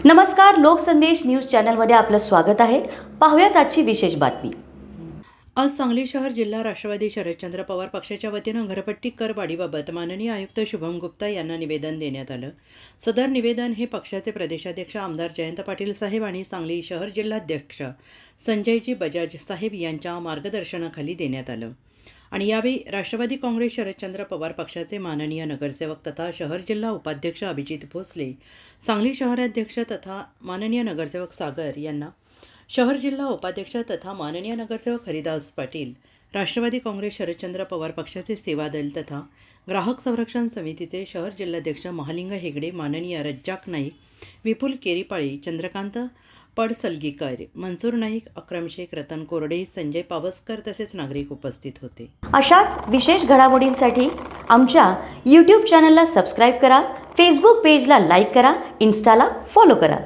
नमस्कार, लोकसंदेश न्यूज चॅनलमध्ये आपलं स्वागत आहे। पाहूयात आजची विशेष बातमी। आज सांगली शहर जिल्हा राष्ट्रवादी शरदचंद्र पवार पक्षाच्या वतीनं घरपट्टी करवाढीबाबत माननीय आयुक्त शुभम गुप्ता यांना निवेदन देण्यात आलं। सदर निवेदन हे पक्षाचे प्रदेशाध्यक्ष आमदार जयंत पाटील साहेब आणि सांगली शहर जिल्हाध्यक्ष संजयजी बजाज साहेब यांच्या मार्गदर्शनाखाली देण्यात आलं आणि यावेळी राष्ट्रवादी काँग्रेस शरदचंद्र पवार पक्षाचे माननीय नगरसेवक तथा शहर जिल्हा उपाध्यक्ष अभिजित भोसले, सांगली शहराध्यक्ष तथा माननीय नगरसेवक सागर यांना, शहर जिल्हा उपाध्यक्ष तथा माननीय नगरसेवक हरिदास पाटील, राष्ट्रवादी काँग्रेस शरदचंद्र पवार पक्षाचे सेवादल तथा ग्राहक संरक्षण समितीचे शहर जिल्हाध्यक्ष महालिंग हेगडे, माननीय रज्जाक नाईक, विपुल केरीपाळी, चंद्रकांत पडसलगीकर, मनसूर नाईक, अक्रम शेख, रतन कोरडे, संजय पावसकर तसेच नागरिक उपस्थित होते। अशाच विशेष घडामोडींसाठी आमच्या YouTube चॅनलला सबस्क्राइब करा, Facebook पेजला लाईक करा, Instaला फॉलो करा।